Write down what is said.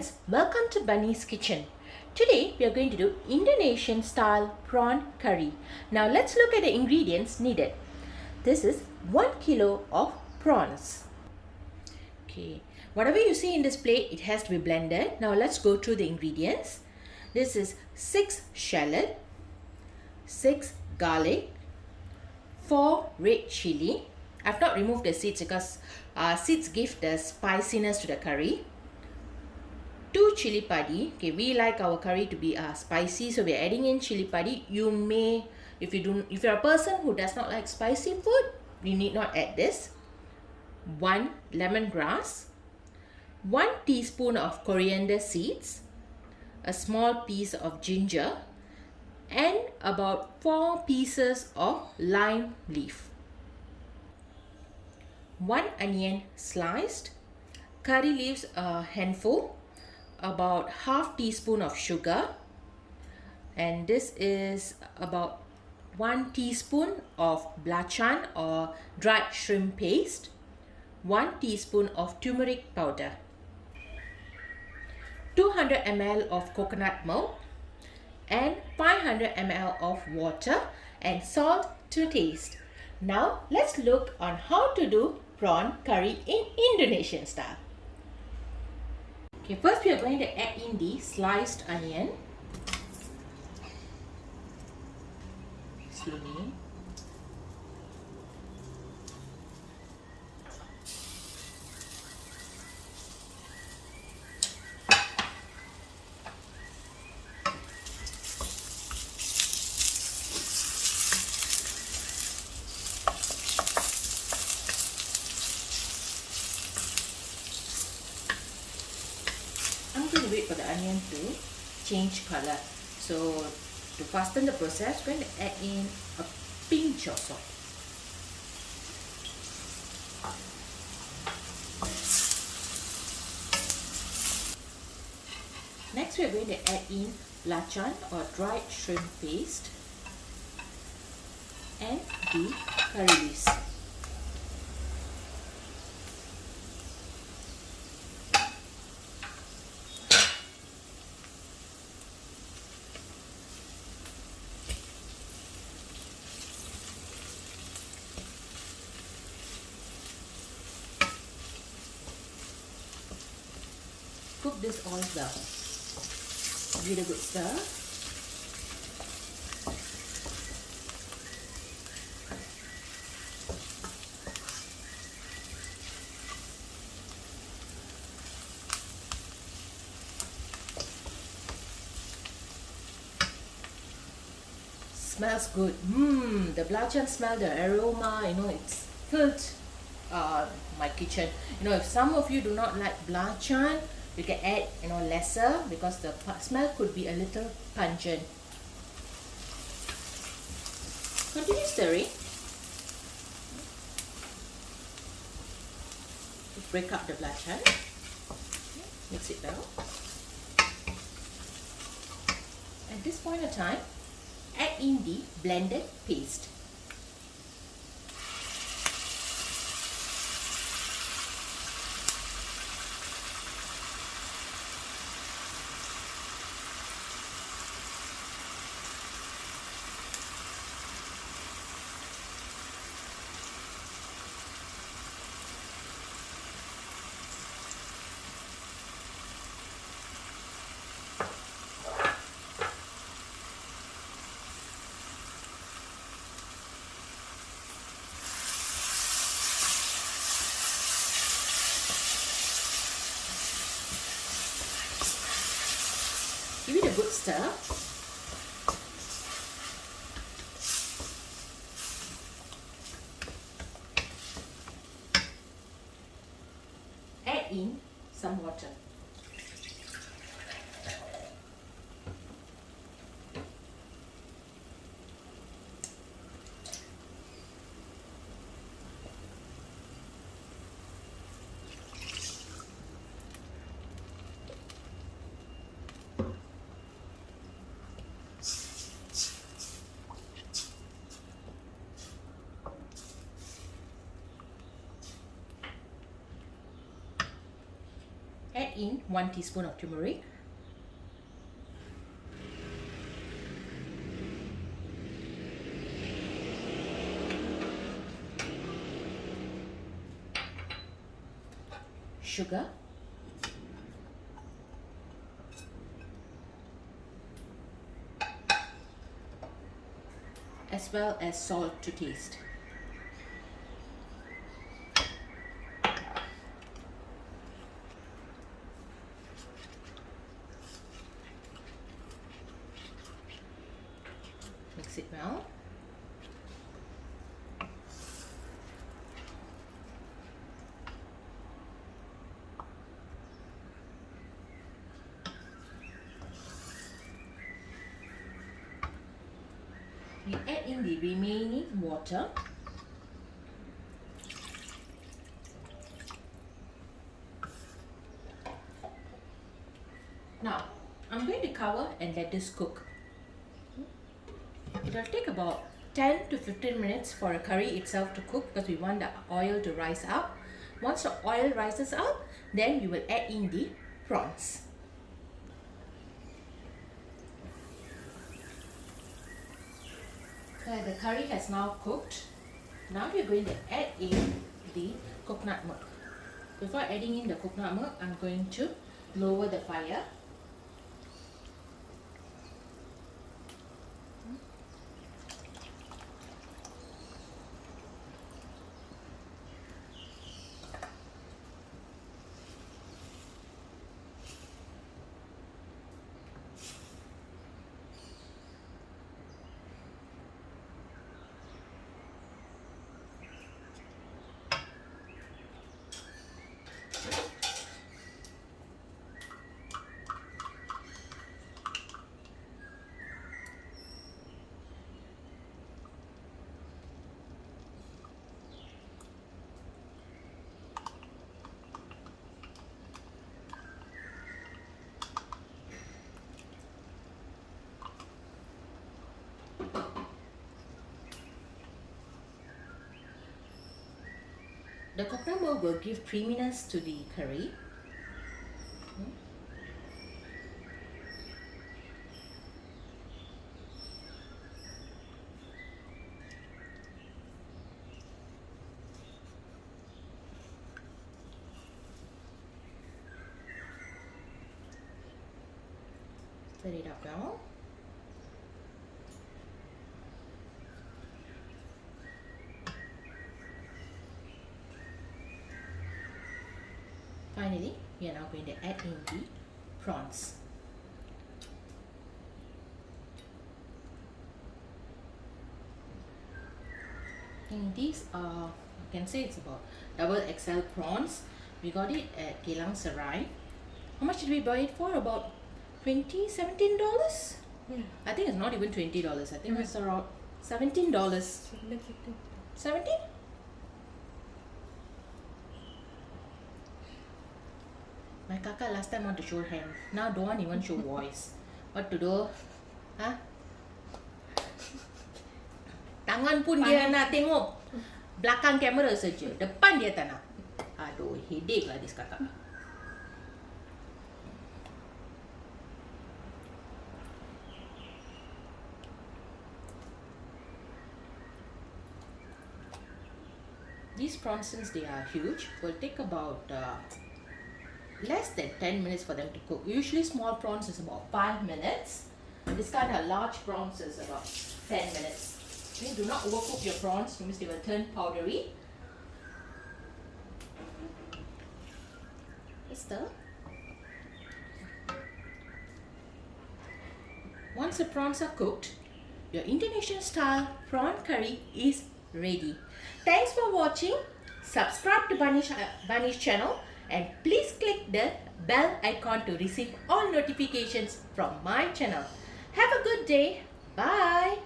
friends, welcome to Bunny's Kitchen. Today we are going to do Indonesian style prawn curry. Now let's look at the ingredients needed. This is 1 kilo of prawns. Okay, whatever you see in this plate, it has to be blended. Now let's go through the ingredients. This is 6 shallot, 6 garlic, 4 red chilli. I've not removed the seeds because seeds give the spiciness to the curry. 2 chili padi. Okay, we like our curry to be spicy, so we're adding in chili padi. You may, if you're a person who does not like spicy food, you need not add this. 1 lemongrass, 1 teaspoon of coriander seeds, a small piece of ginger, and about 4 pieces of lime leaf. 1 onion sliced, curry leaves a handful, about half teaspoon of sugar, and this is about 1 teaspoon of belachan or dried shrimp paste, 1 teaspoon of turmeric powder, 200 ml of coconut milk, and 500 ml of water, and salt to taste. Now let's look on how to do prawn curry in Indonesian style. Okay, first we are going to add in the sliced onion. Slowly. I'm going to wait for the onion to change color. So to fasten the process, I'm going to add in a pinch of salt. Next, we are going to add in belachan or dried shrimp paste and the curry leaves. Cook this all well. Give it a good stir. Smells good. The belachan smell, the aroma, it's filled my kitchen. If some of you do not like belachan, you can add lesser because the smell could be a little pungent. Continue stirring. Just break up the belachan. Mix it well. At this point of time, add in the blended paste. Give it a good stir. Add in some water. add in 1 teaspoon of turmeric, sugar, as well as salt to taste. Mix it well. We add in the remaining water. Now, I'm going to cover and let this cook. It will take about 10 to 15 minutes for a curry itself to cook because we want the oil to rise up. Once the oil rises up, then we will add in the prawns. The curry has now cooked. Now we are going to add in the coconut milk. Before adding in the coconut milk, I'm going to lower the fire. The coconut milk will give creaminess to the curry. Stir it up well. Finally, we are now going to add in the prawns. And these are, I can say it's about double XL prawns. We got it at Geylang Serai. How much did we buy it for? About $17? Yeah. I think it's not even $20. I think it's around $17. 17? My kakak last time want to show hand. Now don't want even show voice. What to do? Ha? Tangan pun dia nak tengok belakang kamera saja. Depan dia tak nak. Aduh, headache lah this kakak. These prawns, since they are huge, will take about less than 10 minutes for them to cook. Usually small prawns is about 5 minutes. This kind of large prawns is about 10 minutes. Okay, do not overcook your prawns because they will turn powdery. Stir. Once the prawns are cooked, your Indonesian style prawn curry is ready. Thanks for watching. Subscribe to Bunny's channel and please click the bell icon to receive all notifications from my channel. Have a good day. Bye.